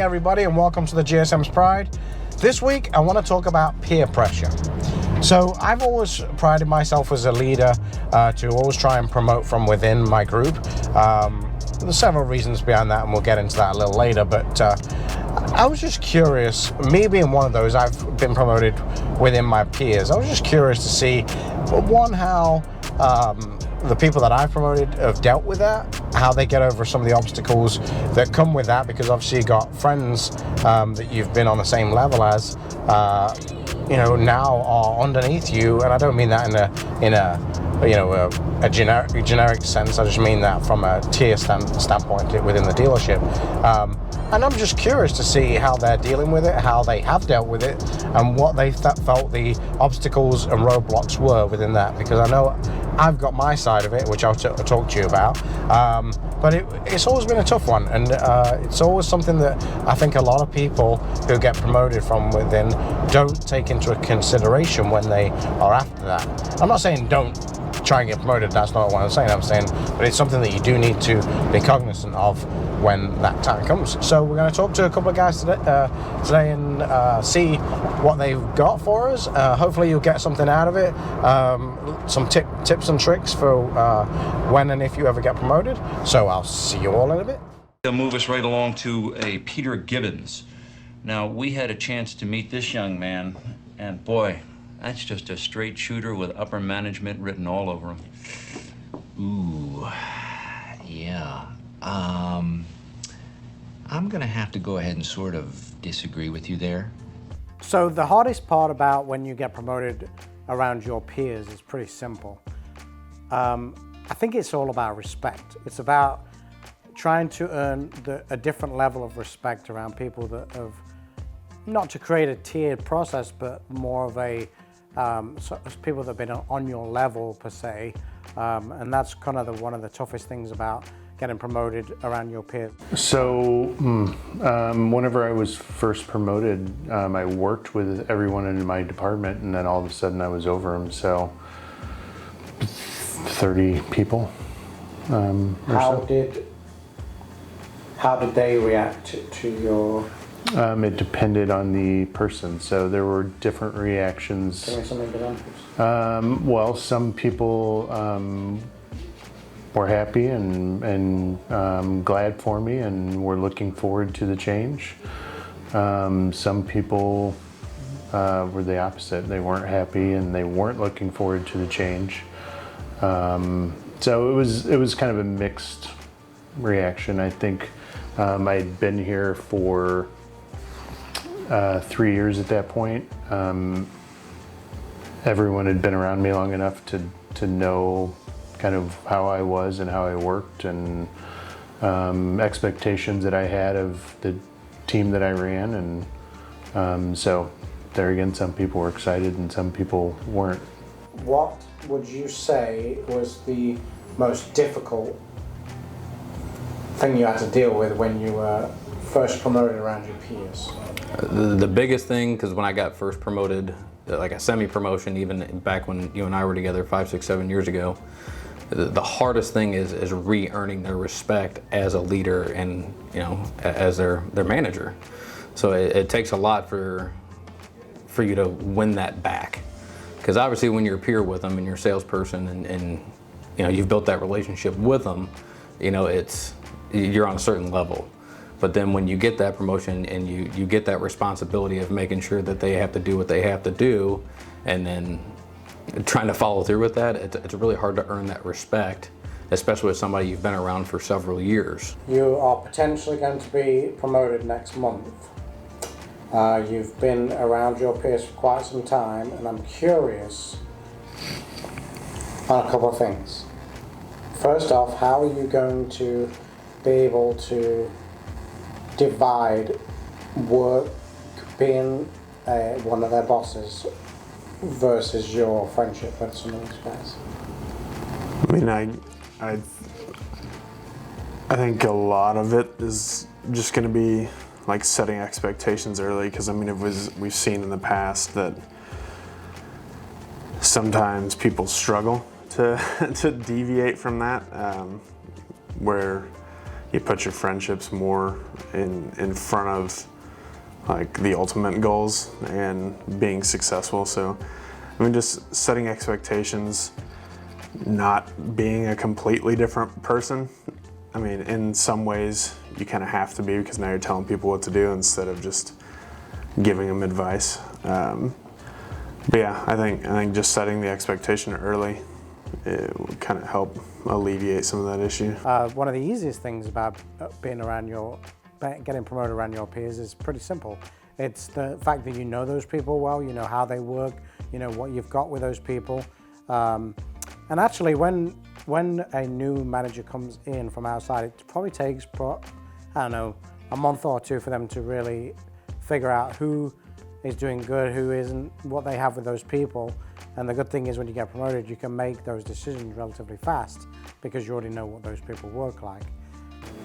everybody, and welcome to the GSM's Pride. This week I want to talk about peer pressure. So I've always prided myself as a leader to always try and promote from within my group. There's several reasons behind that, and we'll get into that a little later, but I was just curious, me being one of those, I've been promoted within my peers. I was just curious to see, one, how the people that I've promoted have dealt with that, how they get over some of the obstacles that come with that, because obviously you've got friends that you've been on the same level as, now are underneath you, and I don't mean that in a generic sense. I just mean that from a tier standpoint within the dealership. And I'm just curious to see how they're dealing with it, how they have dealt with it, and what they felt the obstacles and roadblocks were within that, because I know I've got my side of it, which I'll talk to you about, but it's always been a tough one, and it's always something that I think a lot of people who get promoted from within don't take into consideration when they are after that. I'm not saying don't try and get promoted, that's not what I'm saying, but it's something that you do need to be cognizant of when that time comes. So we're going to talk to a couple of guys today and see what they've got for us. Hopefully you'll get something out of it, some tips and tricks for when and if you ever get promoted. So I'll see you all in a bit. They'll move us right along to a Peter Gibbons. Now, we had a chance to meet this young man, and boy, that's just a straight shooter with upper management written all over him. Ooh, yeah. I'm gonna have to go ahead and sort of disagree with you there. So the hardest part about when you get promoted around your peers is pretty simple. I think it's all about respect. It's about trying to earn a different level of respect around people that have, not to create a tiered process, but more of a people that have been on your level per se, and that's kind of one of the toughest things about getting promoted around your peers. So whenever I was first promoted, I worked with everyone in my department, and then all of a sudden I was over them, so 30 people. How did they react to your... It depended on the person, so there were different reactions. Give me some examples. Well, some people were happy and glad for me and were looking forward to the change. Some people were the opposite. They weren't happy and they weren't looking forward to the change. So it was kind of a mixed reaction. I think I'd been here for 3 years at that point. Everyone had been around me long enough to know kind of how I was and how I worked, and expectations that I had of the team that I ran, and so there again, some people were excited and some people weren't. What would you say was the most difficult thing you had to deal with when you were first promoted around your peers? The biggest thing, because when I got first promoted, like a semi-promotion, even back when you and I were together 5, 6, 7 years ago, the hardest thing is re-earning their respect as a leader and as their manager. So it takes a lot for you to win that back, because obviously when you're a peer with them and you're a salesperson and you've built that relationship with them, you're on a certain level. But then when you get that promotion and you get that responsibility of making sure that they have to do what they have to do, and then trying to follow through with that, it's really hard to earn that respect, especially with somebody you've been around for several years. You are potentially going to be promoted next month. You've been around your peers for quite some time, and I'm curious on a couple of things. First off, how are you going to be able to divide work being one of their bosses versus your friendship with some of these guys? I mean, I think a lot of it is just going to be like setting expectations early, because I mean, we've seen in the past that sometimes people struggle to deviate from that, where you put your friendships more in front of like the ultimate goals and being successful. So I mean, just setting expectations, not being a completely different person. I mean, in some ways you kind of have to be, because now you're telling people what to do instead of just giving them advice. But yeah, I think just setting the expectation early, it would kind of help alleviate some of that issue. One of the easiest things about getting promoted around your peers is pretty simple. It's the fact that you know those people well, you know how they work, you know what you've got with those people. And actually, when a new manager comes in from outside, it probably takes, I don't know, a month or two for them to really figure out who is doing good, who isn't, what they have with those people. And the good thing is when you get promoted, you can make those decisions relatively fast because you already know what those people work like.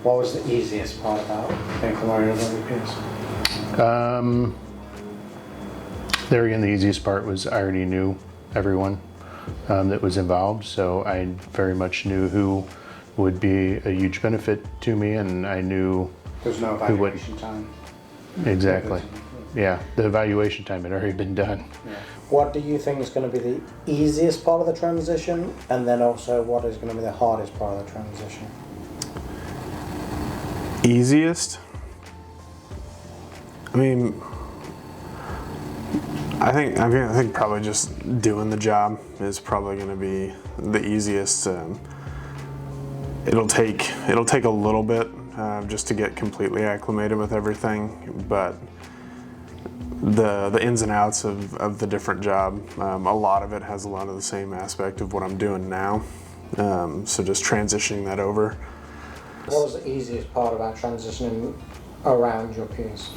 What was the easiest part about being promoted over your peers? There again, the easiest part was I already knew everyone that was involved, so I very much knew who would be a huge benefit to me, and I knew There's no evaluation time. Exactly. Yeah, the evaluation time had already been done. Yeah. What do you think is going to be the easiest part of the transition, and then also what is going to be the hardest part of the transition? Easiest? I mean, I think probably just doing the job is probably going to be the easiest. It'll take a little bit just to get completely acclimated with everything, but the ins and outs of the different job, a lot of it has a lot of the same aspect of what I'm doing now. So just transitioning that over. What was the easiest part about transitioning around your peers?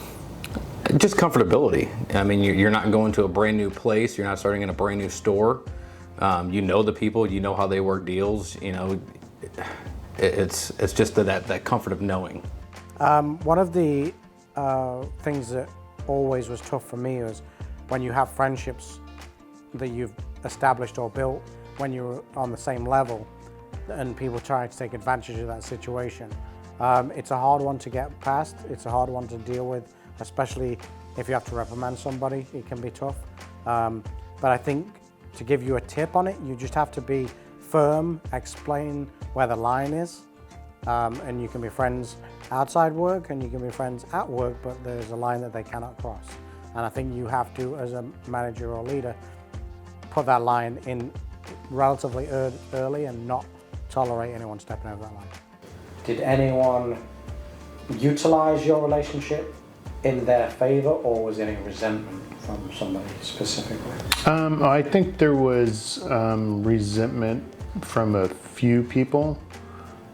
Just comfortability. I mean, you're not going to a brand new place. You're not starting in a brand new store. You know the people. You know how they work deals. You know, it's just that comfort of knowing. One of the things that always was tough for me was when you have friendships that you've established or built when you're on the same level, and people try to take advantage of that situation. It's a hard one to get past. It's a hard one to deal with, especially if you have to reprimand somebody. It can be tough. But I think to give you a tip on it, you just have to be firm, explain where the line is, and you can be friends outside work and you can be friends at work, but there's a line that they cannot cross. And I think you have to, as a manager or leader, put that line in relatively early and not tolerate anyone stepping over that line. Did anyone utilize your relationship in their favor, or was there any resentment from somebody specifically? I think there was resentment from a few people.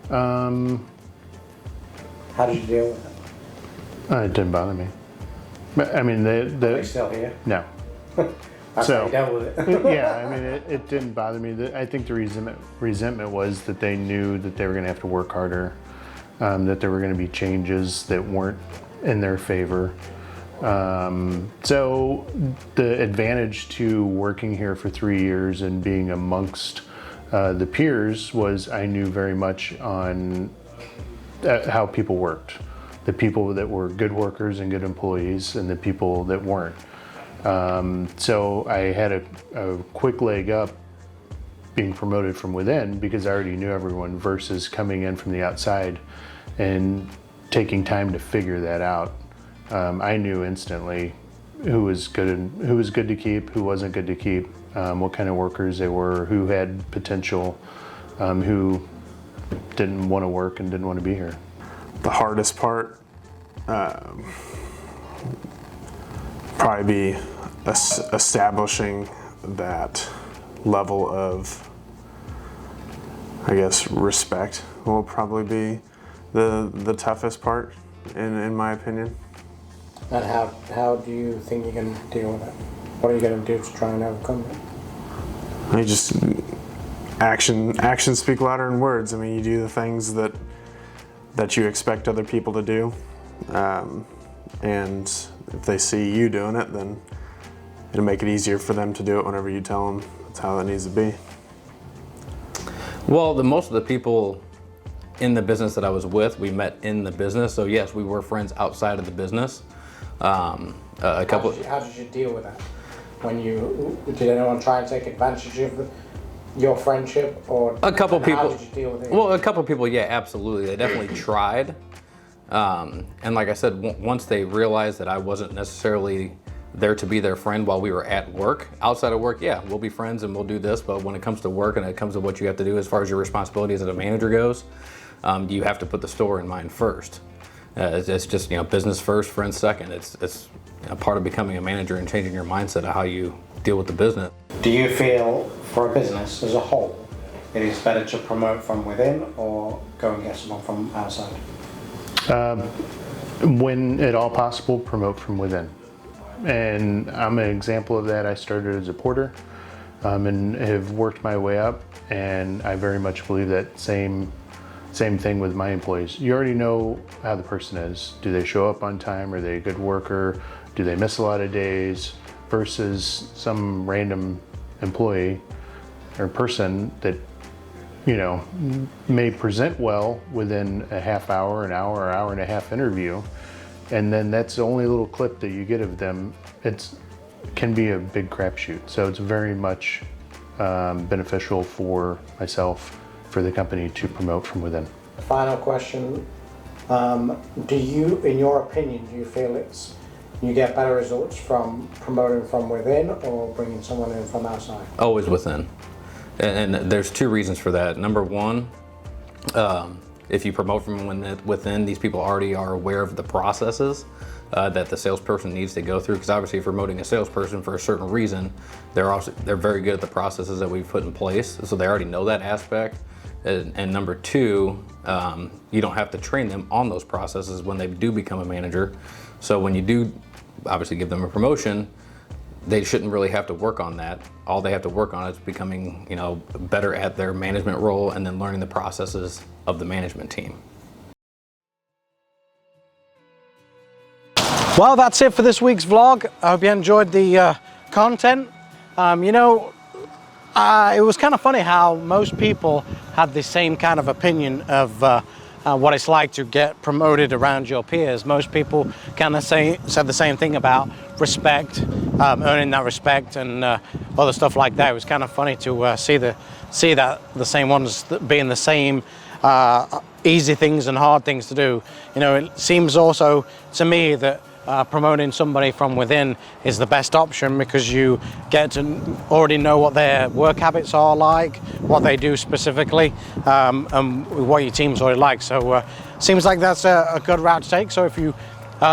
How did you deal with it? It didn't bother me. But, I mean, Are they still here? no. That's how you dealt with it. Yeah, I mean, it didn't bother me. I think the resentment was that they knew that they were going to have to work harder, that there were going to be changes that weren't in their favor. So the advantage to working here for 3 years and being amongst the peers was I knew very much on how people worked. The people that were good workers and good employees, and the people that weren't. So I had a quick leg up being promoted from within because I already knew everyone versus coming in from the outside and taking time to figure that out. I knew instantly who was good to keep, who wasn't good to keep, what kind of workers they were, who had potential, who didn't want to work and didn't want to be here. The hardest part probably be establishing that level of, I guess, respect will probably be the toughest part, in my opinion. And how do you think you're going to deal with it? What are you going to do to try and overcome it? You just actions speak louder than words. I mean, you do the things that you expect other people to do, and if they see you doing it, then it'll make it easier for them to do it whenever you tell them that's how it needs to be. Well, most of the people in the business that I was with. We met in the business, so yes, we were friends outside of the business. A couple. How did you deal with that? Did anyone try and take advantage of your friendship, or a couple people? How did you deal with it? Well, a couple people, yeah, absolutely. They definitely tried. And like I said, once they realized that I wasn't necessarily there to be their friend while we were at work, outside of work, yeah, we'll be friends and we'll do this, but when it comes to work and it comes to what you have to do as far as your responsibilities as a manager goes, you have to put the store in mind first. It's just, business first, friends second. It's a part of becoming a manager and changing your mindset of how you deal with the business. Do you feel, for a business as a whole, it is better to promote from within or go and get someone from outside? When at all possible, promote from within. And I'm an example of that. I started as a porter and have worked my way up, and I very much believe that same thing with my employees. You already know how the person is. Do they show up on time? Are they a good worker? Do they miss a lot of days? Versus some random employee or person that may present well within a half hour, an hour, or hour and a half interview, and then that's the only little clip that you get of them. It can be a big crapshoot. So it's very much beneficial for myself, for the company, to promote from within. Final question. Do you, in your opinion, do you feel you get better results from promoting from within or bringing someone in from outside? Always within. And there's two reasons for that. Number one, if you promote from within, these people already are aware of the processes that the salesperson needs to go through. Because obviously, if you're promoting a salesperson for a certain reason, they're very good at the processes that we've put in place, so they already know that aspect. And number two, you don't have to train them on those processes when they do become a manager. So when you do obviously give them a promotion, they shouldn't really have to work on that. All they have to work on is becoming, better at their management role and then learning the processes of the management team. Well, that's it for this week's vlog. I hope you enjoyed the content. It was kind of funny how most people had the same kind of opinion of what it's like to get promoted around your peers. Most people kind of said the same thing about respect, earning that respect, and other stuff like that. It was kind of funny to see that the same ones being the same easy things and hard things to do. It seems also to me that promoting somebody from within is the best option, because you get to already know what their work habits are like, what they do specifically, and what your team's already like. So seems like that's a good route to take. So if you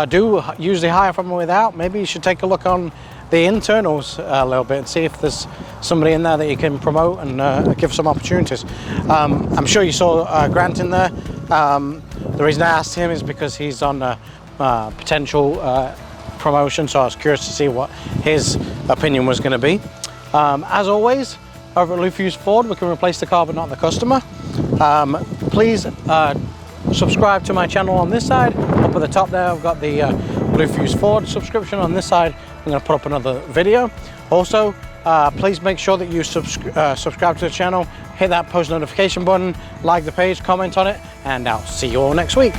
do usually hire from without, maybe you should take a look on the internals a little bit and see if there's somebody in there that you can promote and give some opportunities. I'm sure you saw Grant in there. The reason I asked him is because he's on potential promotion, so I was curious to see what his opinion was going to be. As always, over at Lufuse Ford, we can replace the car but not the customer. Please subscribe to my channel on this side. Up at the top there, I've got the Lufuse Ford subscription. On this side, I'm going to put up another video. Also, please make sure that you subscribe to the channel, hit that post notification button, like the page, comment on it, and I'll see you all next week.